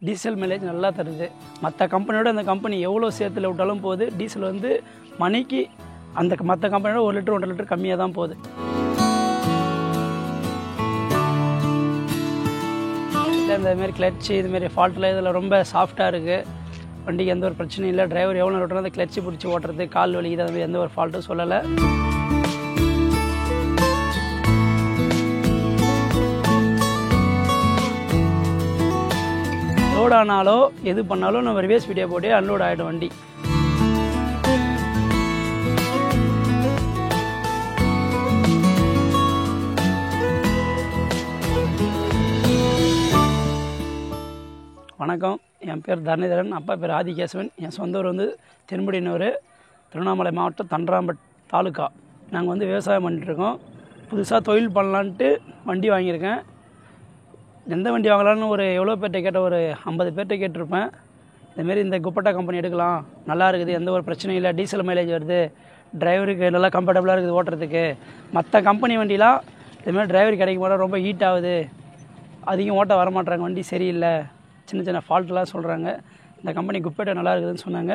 Diesel mileage நல்லா தருது. மற்ற கம்பெனியோட அந்த கம்பெனி எவ்வளோ சேர்த்துல விட்டாலும் போகுது. டீசல் வந்து மணிக்கு அந்த மற்ற கம்பெனியோட 1 லிட்டர் 1.5 லிட்டர் கம்மியாக தான் போகுது. இந்தமாரி கிளட்சி இதுமாரி ஃபால்ட்டில் இதில் ரொம்ப சாஃப்டாக இருக்குது. வண்டிக்கு எந்த ஒரு பிரச்சனையும் இல்லை. டிரைவர் எவ்வளோ ஓட்டுறோம் அந்த கிளட்சி பிடிச்சி ஓட்டுறது, கால் வலிக்குது, அது மாதிரி எந்த ஒரு ஃபால்ட்டும் சொல்லலை. லோட் ஆனாலோ எது பண்ணாலும் நம்ம ரிவர்ஸ் வீடியோ போட்டு அன்லோட் ஆகிடும் வண்டி. வணக்கம், என் பேர் தரணிதரன், அப்பா பேர் ஆதிகேசவன். என் சொந்த ஊர் வந்து தென்புடினூர், திருவண்ணாமலை மாவட்டம், தண்டராம்பட் தாலுக்கா. நாங்கள் வந்து விவசாயம் பண்ணிட்டுருக்கோம். புதுசாக தொழில் பண்ணலான்ட்டு வண்டி வாங்கியிருக்கேன். எந்த வண்டி வாங்கலான்னு எவ்வளோ பேர்கிட்ட கேட்ட, ஒரு 50 பேர்கிட்ட கேட்டிருப்பேன். இதுமாரி இந்த குப்பட்டா கம்பெனி எடுக்கலாம், நல்லா இருக்குது, எந்த ஒரு பிரச்சனையும் இல்லை, டீசல் மைலேஜ் வருது, டிரைவருக்கு நல்லா கம்ஃபர்டபுளாக இருக்குது ஓட்டுறதுக்கு. மற்ற கம்பெனி வண்டிலாம் இதுமாதிரி டிரைவர் கிடைக்க மாட்டோம், ரொம்ப ஹீட் ஆகுது, அதிகம் ஓட்ட வரமாட்டுறாங்க, வண்டி சரியில்லை, சின்ன சின்ன ஃபால்ட்லாம் சொல்கிறாங்க. இந்த கம்பெனி குப்பேட்டா நல்லா இருக்குதுன்னு சொன்னாங்க,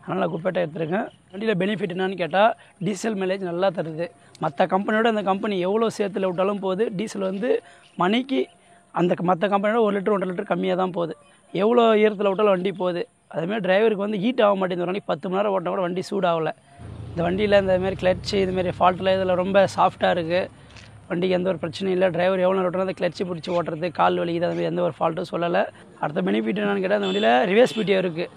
அதனால் குப்பேட்டா எடுத்துருக்கேன். வண்டியில் பெனிஃபிட் என்னன்னு கேட்டால் டீசல் மைலேஜ் நல்லா தருது. மற்ற கம்பெனியோட அந்த கம்பெனி எவ்வளோ சேர்த்துல விட்டாலும் போகுது. டீசல் வந்து மணிக்கு அந்த மற்ற கம்பெனியோட 1 லிட்டர் 1.5 லிட்டர் கம்மியாக தான் போகுது. எவ்வளோ ஈரத்தில் விட்டாலும் வண்டி போகுது. அதேமாதிரி டிரைவருக்கு வந்து ஹீட் ஆக மாட்டேங்குது. வண்டி 10 மணி நேரம் ஓட்டினா கூட வண்டி சூடாகலை. இந்த வண்டியில் இந்தமாரி கிளட்சி இதுமாரி ஃபால்ட்டில் இதில் ரொம்ப சாஃப்டாக இருக்குது. வண்டிக்கு எந்த ஒரு பிரச்சனையும் இல்லை. டிரைவர் எவ்வளோ ஓட்டுறோம் அந்த கிளட்சி பிடிச்சி ஓட்டுறது, கால் வலிக்குது, அதுமாதிரி எந்த ஒரு ஃபால்ட்டும் சொல்லலை. அடுத்த பெனிஃபிட் என்னன்னு கேட்டால் அந்த வண்டியில் ரிவர்ஸ் வீடியோ இருக்குது.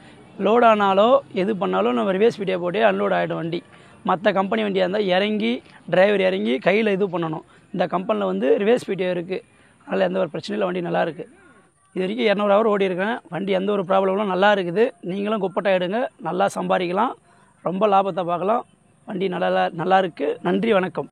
லோட் ஆனாலோ எது பண்ணாலும் நம்ம ரிவர்ஸ் வீடியோ போட்டு அன்லோட் ஆகிடும் வண்டி. மற்ற கம்பெனி வண்டியாக இருந்தால் இறங்கி டிரைவர் இறங்கி கையில் இது பண்ணணும். இந்த கம்பெனியில் வந்து ரிவர்ஸ் வீடியோ இருக்குது, அதனால் எந்த ஒரு பிரச்சனையும் இல்லை. வண்டி நல்லா இருக்குது. இது வரைக்கும் 200 ஹவர் ஓடி இருக்கேன். வண்டி எந்த ஒரு ப்ராப்ளமும் நல்லா இருக்குது. நீங்களும் குப்பட்டா எடுங்க, நல்லா சம்பாதிக்கலாம், ரொம்ப லாபத்தை பார்க்கலாம். வண்டி நல்லா இருக்குது. நன்றி, வணக்கம்.